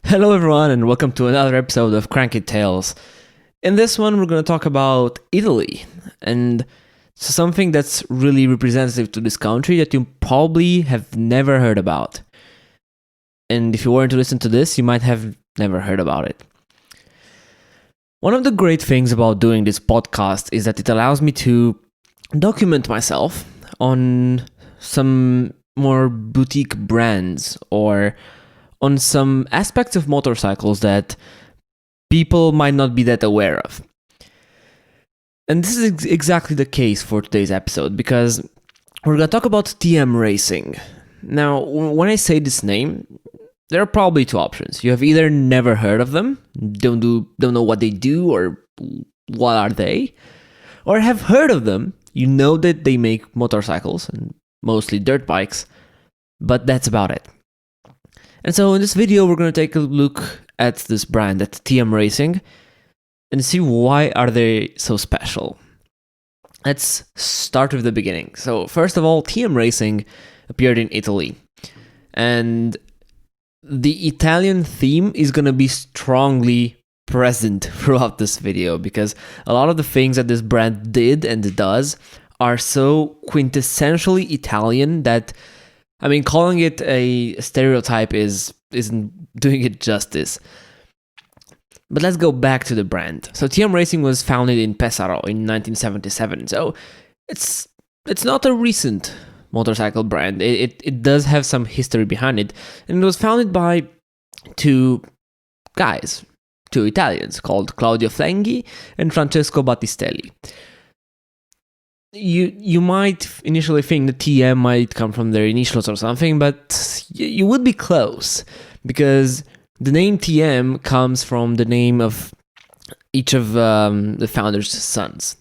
Hello everyone and welcome to another episode of KRANKiT Tales. In this one we're going to talk about Italy and something that's really representative to this country that you probably have never heard about. And if you weren't to listen to this, you might have never heard about it. One of the great things about doing this podcast is that it allows me to document myself on some more boutique brands or on some aspects of motorcycles that people might not be that aware of. And this is exactly the case for today's episode, because we're going to talk about TM Racing. Now, when I say this name, there are probably two options. You have either never heard of them, don't know what they do or what are they, or have heard of them. You know that they make motorcycles and mostly dirt bikes, but that's about it. And so in this video, we're going to take a look at this brand, at TM Racing, and see why are they so special. Let's start with the beginning. So first of all, TM Racing appeared in Italy. And the Italian theme is going to be strongly present throughout this video, because a lot of the things that this brand did and does are so quintessentially Italian that, I mean, calling it a stereotype isn't doing it justice. But let's go back to the brand. So TM Racing was founded in Pesaro in 1977. So it's not a recent motorcycle brand. It does have some history behind it. And it was founded by two Italians called Claudio Flenghi and Francesco Battistelli. You might initially think the TM might come from their initials or something, but you would be close, because the name TM comes from the name of each of the founders' sons.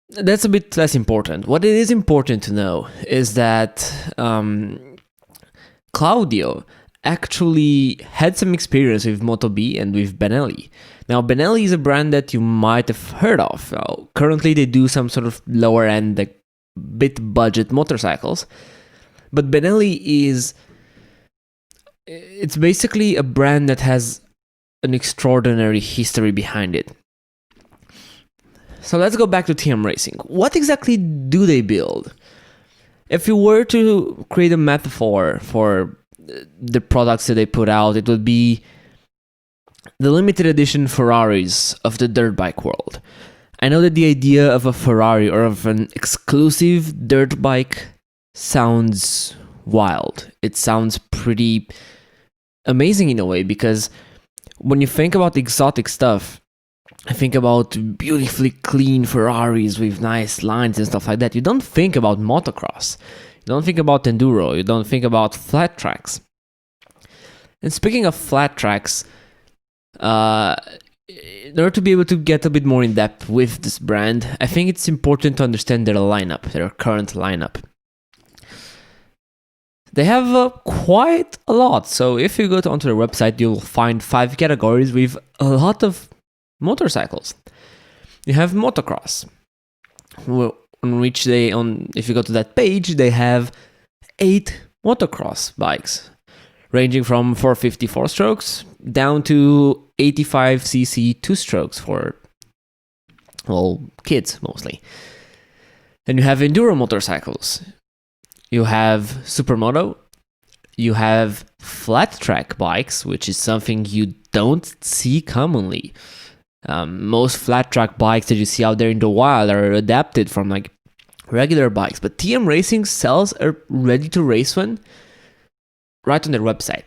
That's a bit less important. What it is important to know is that Claudio actually had some experience with Moto B and with Benelli. Now, Benelli is a brand that you might have heard of. Currently, they do some sort of lower-end, like, bit budget motorcycles. But Benelli it's basically a brand that has an extraordinary history behind it. So let's go back to TM Racing. What exactly do they build? If you were to create a metaphor for the products that they put out, it would be the limited edition Ferraris of the dirt bike world. I know that the idea of a Ferrari or of an exclusive dirt bike sounds wild. It sounds pretty amazing in a way, because when you think about exotic stuff, I think about beautifully clean Ferraris with nice lines and stuff like that. You don't think about motocross. You don't think about enduro. You don't think about flat tracks. And speaking of flat tracks, in order to be able to get a bit more in depth with this brand, I think it's important to understand their current lineup. They have quite a lot. So if you go onto their website, you'll find 5 categories with a lot of motorcycles. You have motocross, on which if you go to that page, they have 8 motocross bikes, ranging from 450 4-strokes down to 85cc 2-strokes for, well, kids mostly. Then you have enduro motorcycles. You have supermoto. You have flat track bikes, which is something you don't see commonly. Most flat track bikes that you see out there in the wild are adapted from like regular bikes, but TM Racing sells a ready to race one right on their website.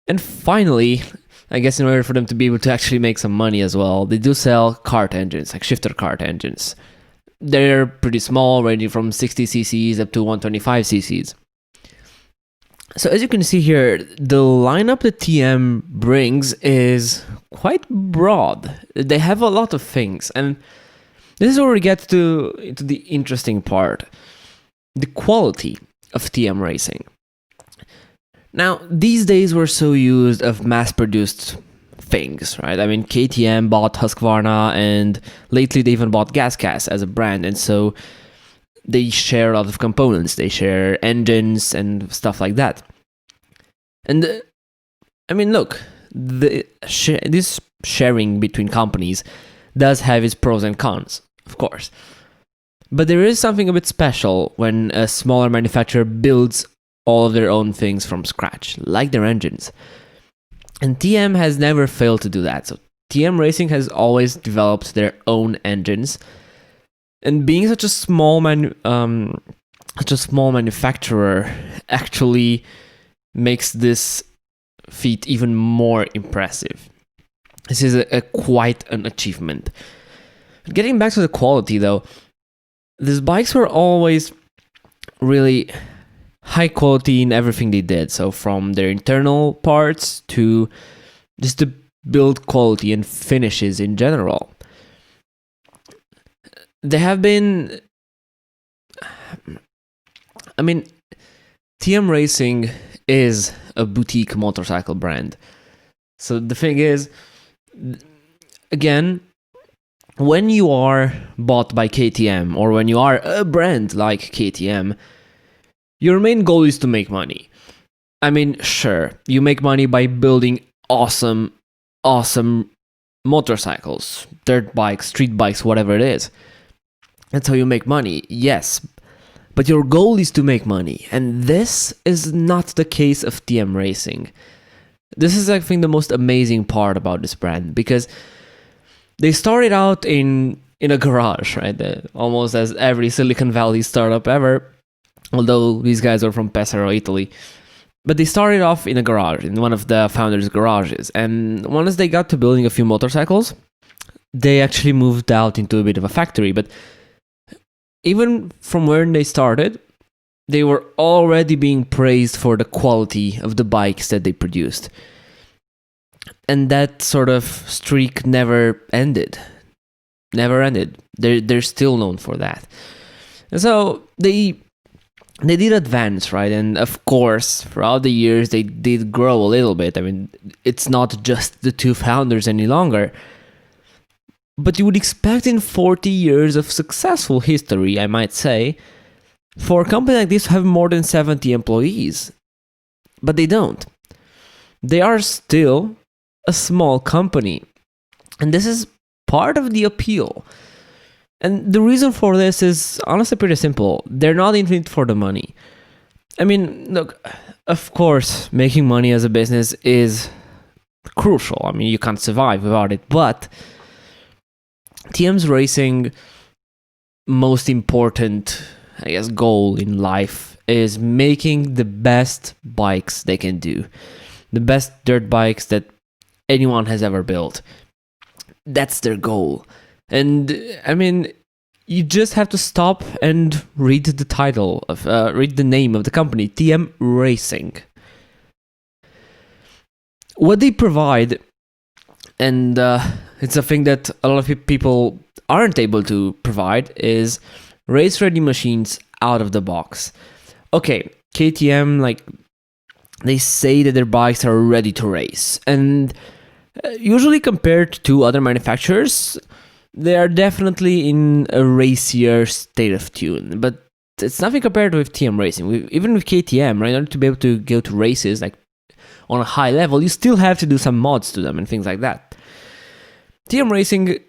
And finally, I guess in order for them to be able to actually make some money as well, they do sell kart engines, like shifter kart engines. They're pretty small, ranging from 60 cc's up to 125 cc's. So as you can see here, the lineup that TM brings is quite broad. They have a lot of things, and this is where we get into the interesting part, the quality of TM Racing. Now, these days we're so used of mass-produced things, right? I mean, KTM bought Husqvarna, and lately they even bought GasGas as a brand, and so they share a lot of components. They share engines and stuff like that. And I mean, look, this sharing between companies does have its pros and cons, of course. But there is something a bit special when a smaller manufacturer builds all of their own things from scratch, like their engines. And TM has never failed to do that. So TM Racing has always developed their own engines. And being such a small manufacturer actually makes this feat even more impressive. This is quite an achievement. Getting back to the quality though, these bikes were always really high quality in everything they did. So from their internal parts to just the build quality and finishes in general. They have been... I mean, TM Racing is a boutique motorcycle brand. So the thing is, again, when you are bought by KTM or when you are a brand like KTM, your main goal is to make money. I mean, sure, you make money by building awesome motorcycles, dirt bikes, street bikes, whatever it is. That's how you make money, yes. But your goal is to make money. And this is not the case of TM Racing. This is, I think, the most amazing part about this brand, because they started out in a garage, right? Almost as every Silicon Valley startup ever, although these guys are from Pesaro, Italy. But they started off in a garage, in one of the founders' garages. And once they got to building a few motorcycles, they actually moved out into a bit of a factory. But even from where they started, they were already being praised for the quality of the bikes that they produced. And that sort of streak never ended. Never ended. They're still known for that. And so they did advance, right? And of course, throughout the years, they did grow a little bit. I mean, it's not just the two founders any longer. But you would expect in 40 years of successful history, I might say, for a company like this to have more than 70 employees. But they don't. They are still a small company. And this is part of the appeal. And the reason for this is honestly pretty simple. They're not in it for the money. I mean, look, of course, making money as a business is crucial. I mean, you can't survive without it. But TM's Racing most important, I guess, goal in life is making the best bikes they can do. The best dirt bikes that anyone has ever built. That's their goal. And I mean, you just have to stop and read the title of, read the name of the company, TM Racing. What they provide, and it's a thing that a lot of people aren't able to provide, is race-ready machines out of the box. Okay, KTM, like, they say that their bikes are ready to race, and usually compared to other manufacturers, they are definitely in a racier state of tune, but it's nothing compared with TM Racing. Even with KTM, right, in order to be able to go to races like on a high level, you still have to do some mods to them and things like that. TM Racing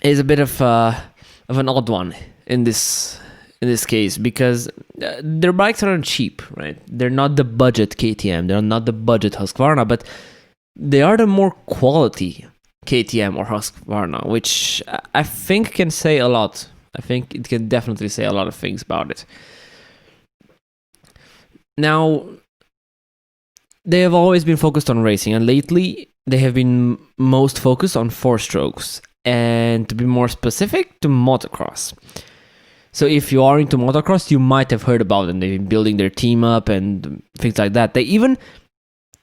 is a bit of an odd one in this case, because their bikes aren't cheap, right? They're not the budget KTM, they're not the budget Husqvarna, but they are the more quality KTM or Husqvarna, which I think can say a lot. I think it can definitely say a lot of things about it. Now, they have always been focused on racing, and lately they have been most focused on four-strokes, and to be more specific, to motocross. So if you are into motocross, you might have heard about them. They've been building their team up and things like that. They even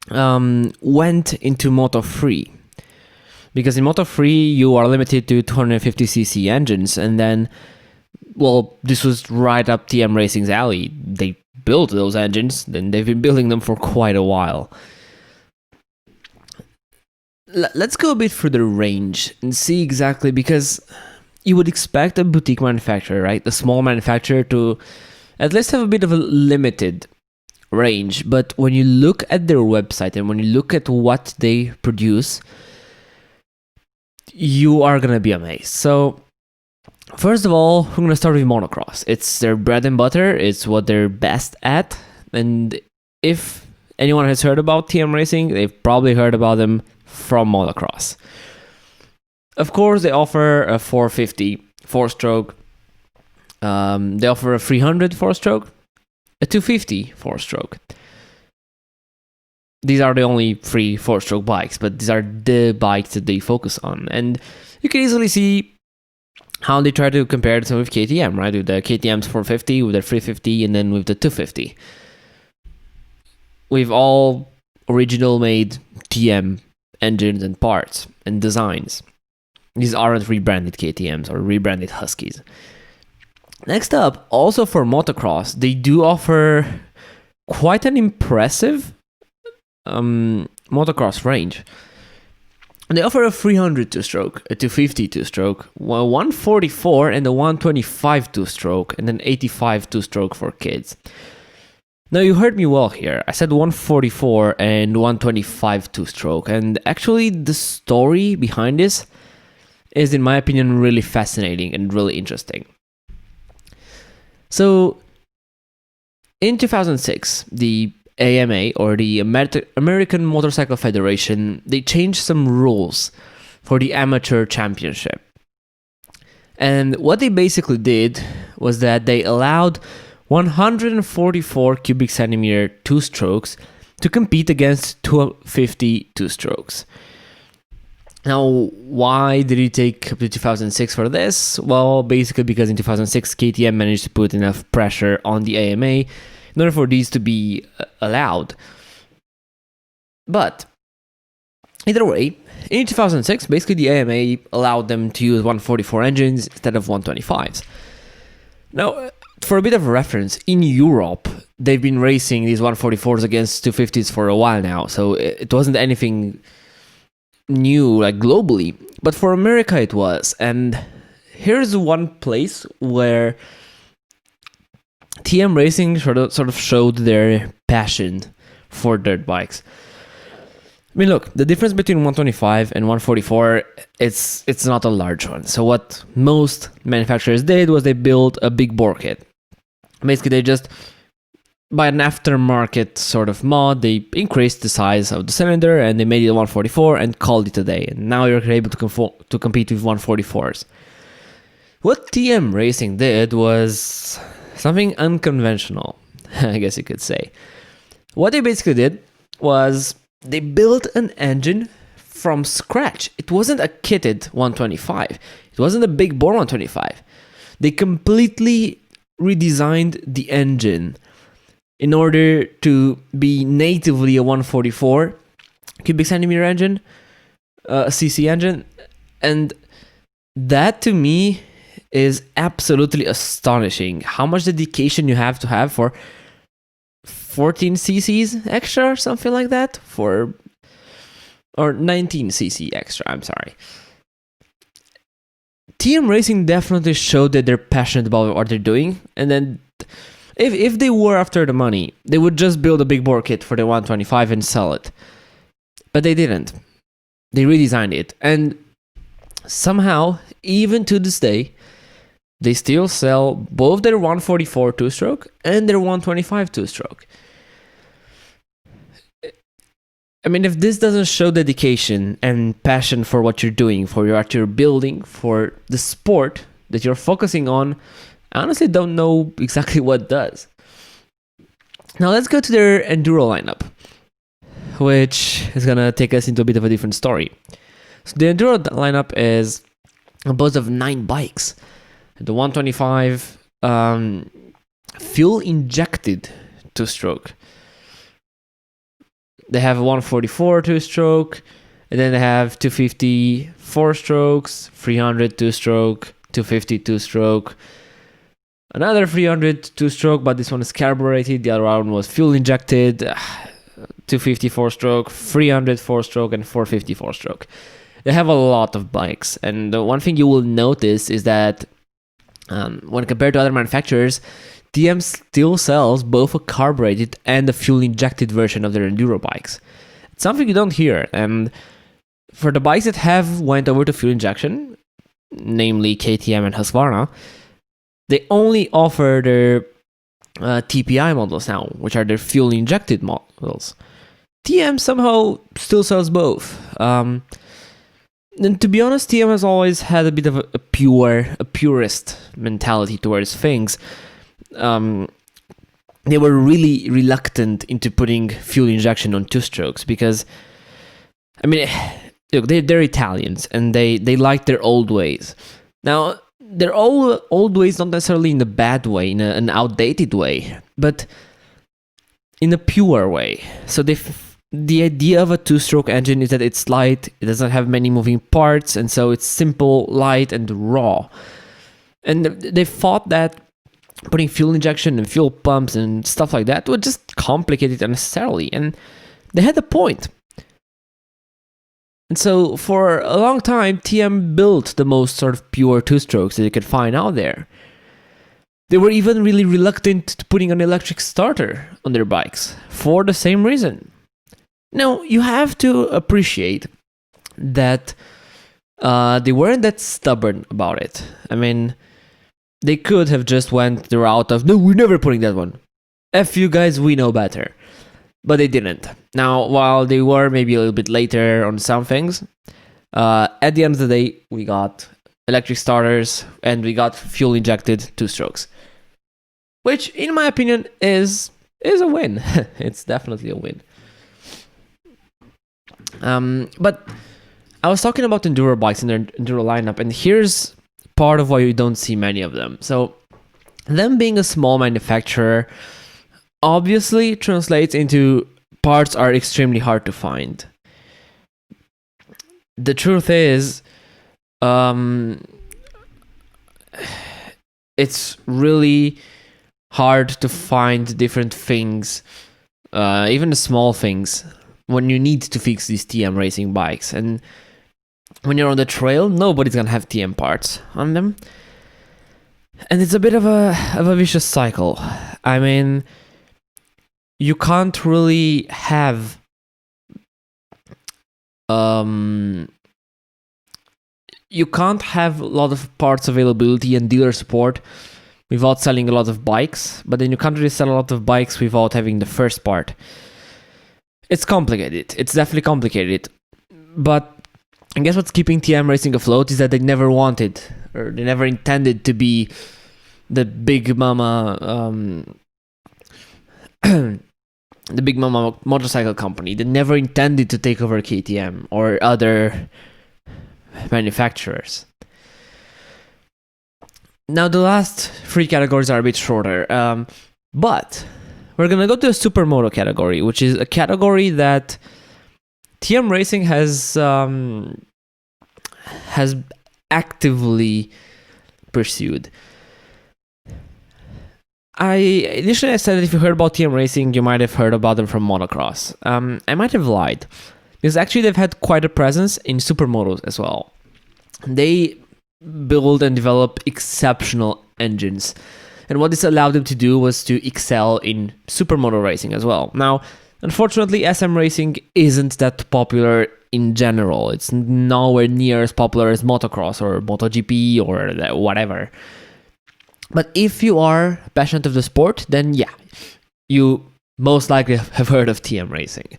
went into Moto3. Because in Moto3, you are limited to 250cc engines, and then, well, this was right up TM Racing's alley. They built those engines, and they've been building them for quite a while. Let's go a bit through the range and see exactly, because you would expect a boutique manufacturer, right? A small manufacturer to at least have a bit of a limited range, but when you look at their website and when you look at what they produce, you are gonna be amazed. So first of all, we're gonna start with motocross. It's their bread and butter. It's what they're best at. And if anyone has heard about TM Racing, they've probably heard about them from motocross. Of course, they offer a 450 four-stroke. They offer a 300 four-stroke, a 250 four-stroke. These are the only 3 four-stroke bikes, but these are the bikes that they focus on. And you can easily see how they try to compare them with KTM, right? With the KTM's 450, with the 350, and then with the 250. With all original made TM engines and parts and designs. These aren't rebranded KTMs or rebranded Huskies. Next up, also for motocross, they do offer quite an impressive motocross range. They offer a 300 two-stroke, a 250 two-stroke, a 144 and a 125 two-stroke, and an 85 two-stroke for kids. Now, you heard me well here. I said 144 and 125 two-stroke, and actually the story behind this is, in my opinion, really fascinating and really interesting. So, in 2006, the AMA, or the American Motorcycle Federation, they changed some rules for the amateur championship. And what they basically did was that they allowed 144 cubic centimeter two-strokes to compete against 250 two-strokes. Now, why did it take up to 2006 for this? Well, basically because in 2006, KTM managed to put enough pressure on the AMA in order for these to be allowed. But either way, in 2006, basically the AMA allowed them to use 144 engines instead of 125s. Now, for a bit of a reference, in Europe, they've been racing these 144s against 250s for a while now, so it wasn't anything new, like globally, but for America it was. And here's one place where TM Racing sort of showed their passion for dirt bikes. I mean, look, the difference between 125 and 144, it's not a large one. So what most manufacturers did was they built a big bore kit. Basically, they just, by an aftermarket sort of mod, they increased the size of the cylinder and they made it a 144 and called it a day. And now you're able to compete with 144s. What TM Racing did was something unconventional, I guess you could say. What they basically did was they built an engine from scratch. It wasn't a kitted 125. It wasn't a big bore 125. They completely redesigned the engine in order to be natively a 144 cubic centimeter engine, a CC engine. And that to me is absolutely astonishing. How much dedication you have to have for 14 cc's extra or something like that, or 19 cc extra, I'm sorry. TM Racing definitely showed that they're passionate about what they're doing, and then if they were after the money, they would just build a big bore kit for the 125 and sell it. But they didn't. They redesigned it, and somehow, even to this day, they still sell both their 144 two-stroke and their 125 two-stroke. I mean, if this doesn't show dedication and passion for what you're doing, for what you're building, for the sport that you're focusing on, I honestly don't know exactly what does. Now let's go to their Enduro lineup, which is going to take us into a bit of a different story. So the Enduro lineup is composed of 9 bikes. The 125 fuel-injected two-stroke. They have a 144 two-stroke, and then they have 250 four-strokes, 300 two-stroke, 250 two-stroke, another 300 two-stroke, but this one is carbureted. The other one was fuel-injected, 250 four-stroke, 300 four-stroke, and 450 four-stroke. They have a lot of bikes, and the one thing you will notice is that when compared to other manufacturers, TM still sells both a carbureted and a fuel-injected version of their enduro bikes. It's something you don't hear, and for the bikes that have went over to fuel injection, namely KTM and Husqvarna, they only offer their TPI models now, which are their fuel-injected models. TM somehow still sells both. And to be honest, TM has always had a bit of a purist mentality towards things. They were really reluctant into putting fuel injection on two-strokes because, I mean, look, they're Italians and they like their old ways. Now, their old ways not necessarily in a bad way, in an outdated way, but in a pure way. So the idea of a two-stroke engine is that it's light, it doesn't have many moving parts, and so it's simple, light, and raw. And they thought that putting fuel injection and fuel pumps and stuff like that would just complicate it unnecessarily, and they had a point. And so for a long time, TM built the most sort of pure two-strokes that you could find out there. They were even really reluctant to putting an electric starter on their bikes for the same reason. Now, you have to appreciate that they weren't that stubborn about it. I mean, they could have just went the route of, no, we're never putting that one. F you guys, we know better. But they didn't. Now, while they were maybe a little bit later on some things, at the end of the day, we got electric starters and we got fuel-injected two-strokes. Which, in my opinion, is a win. It's definitely a win. But I was talking about enduro bikes and their enduro lineup, and here's part of why you don't see many of them. So, them being a small manufacturer obviously translates into parts are extremely hard to find. The truth is, it's really hard to find different things, even the small things, when you need to fix these TM racing bikes. And when you're on the trail, nobody's gonna have TM parts on them. And it's a bit of a vicious cycle. I mean, you can't really have you can't have a lot of parts availability and dealer support without selling a lot of bikes, but then you can't really sell a lot of bikes without having the first part. It's complicated. It's definitely complicated. But I guess what's keeping TM Racing afloat is that they never wanted, or they never intended to be the big mama the big mama motorcycle company. They never intended to take over KTM or other manufacturers. Now the last three categories are a bit shorter, but we're gonna go to the supermoto category, which is a category that TM Racing has actively pursued. Initially I said that if you heard about TM Racing, you might have heard about them from motocross. I might have lied, because actually they've had quite a presence in supermotos as well. They build and develop exceptional engines, and what this allowed them to do was to excel in supermoto racing as well. Now, unfortunately, SM racing isn't that popular in general. It's nowhere near as popular as motocross or MotoGP or whatever. But if you are passionate of the sport, then yeah, you most likely have heard of TM Racing.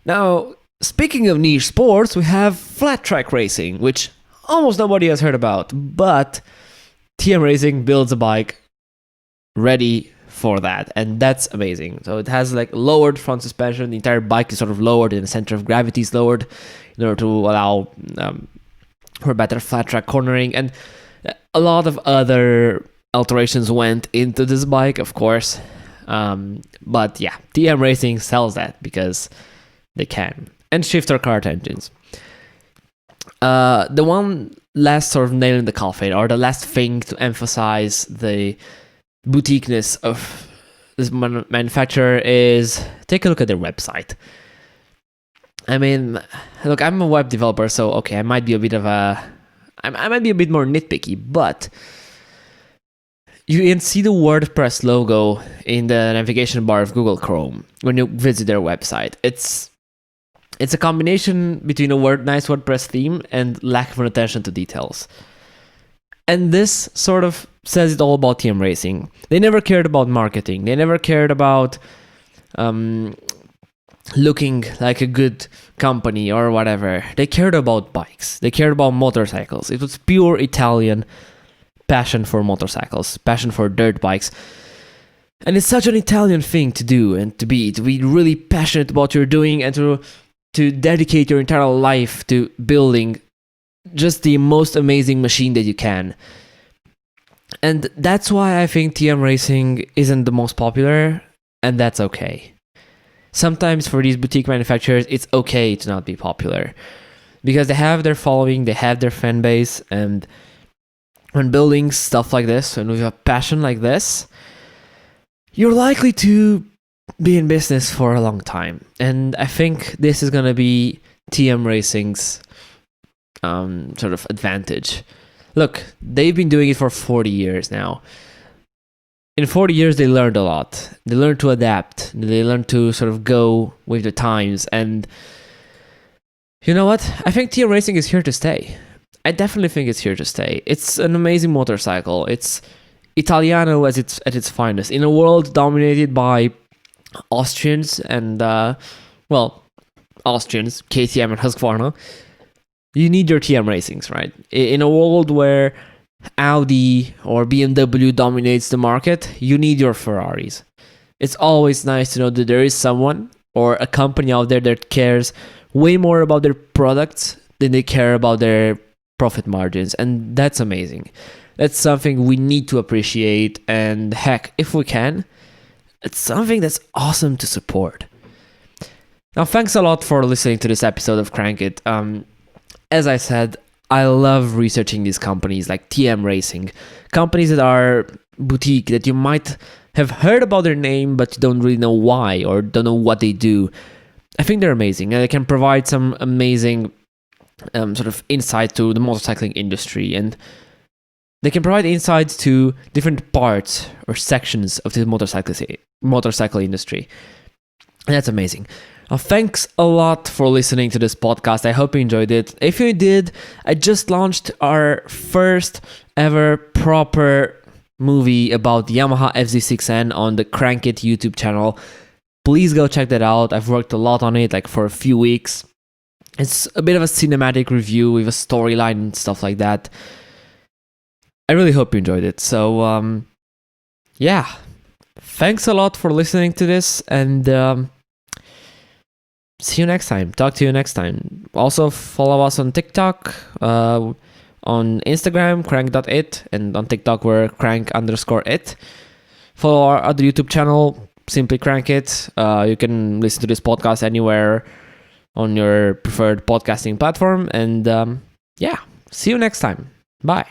Now, speaking of niche sports, we have flat track racing, which almost nobody has heard about, but TM Racing builds a bike ready for that, and that's amazing. So it has like lowered front suspension, the entire bike is sort of lowered, and the center of gravity is lowered in order to allow for better flat track cornering, and a lot of other alterations went into this bike, of course. But yeah, TM Racing sells that because they can. And shifter kart engines. The one last sort of nail in the coffin, or the last thing to emphasize the boutiqueness of this manufacturer, is take a look at their website. I mean, look, I'm a web developer, so okay, I might be a bit more nitpicky, but you can see the WordPress logo in the navigation bar of Google Chrome when you visit their website. It's a combination between a nice WordPress theme and lack of attention to details. And this sort of says it all about TM Racing. They never cared about marketing. They never cared about looking like a good company or whatever. They cared about bikes. They cared about motorcycles. It was pure Italian passion for motorcycles, passion for dirt bikes. And it's such an Italian thing to do and to be really passionate about what you're doing and to dedicate your entire life to building just the most amazing machine that you can. And that's why I think TM Racing isn't the most popular, and that's okay. Sometimes for these boutique manufacturers, it's okay to not be popular because they have their following, they have their fan base, and when building stuff like this and with a passion like this, you're likely to be in business for a long time. And I think this is going to be TM Racing's sort of advantage. Look, they've been doing it for 40 years now. In 40 years, they learned a lot. They learned to adapt. They learned to sort of go with the times. And you know what? I think TM Racing is here to stay. I definitely think it's here to stay. It's an amazing motorcycle. It's Italiano at its finest. In a world dominated by Austrians and, Austrians, KTM and Husqvarna, you need your TM Racings, right? In a world where Audi or BMW dominates the market, you need your Ferraris. It's always nice to know that there is someone or a company out there that cares way more about their products than they care about their profit margins, and that's amazing. That's something we need to appreciate, and heck, if we can, it's something that's awesome to support. Now, thanks a lot for listening to this episode of KRANKiT. As I said, I love researching these companies like TM Racing, companies that are boutique, that you might have heard about their name, but you don't really know why or don't know what they do. I think they're amazing, and they can provide some amazing sort of insight to the motorcycling industry, and they can provide insights to different parts or sections of the motorcycle industry. And that's amazing. Thanks a lot for listening to this podcast. I hope you enjoyed it. If you did, I just launched our first ever proper movie about the Yamaha FZ6N on the KRANKiT YouTube channel. Please go check that out. I've worked a lot on it, like for a few weeks. It's a bit of a cinematic review with a storyline and stuff like that. I really hope you enjoyed it. So, yeah. Thanks a lot for listening to this, and see you next time. Talk to you next time. Also, follow us on TikTok, on Instagram, crank.it, and on TikTok, we're crank_it. Follow our other YouTube channel, simply KRANKiT. You can listen to this podcast anywhere on your preferred podcasting platform. And yeah, see you next time. Bye.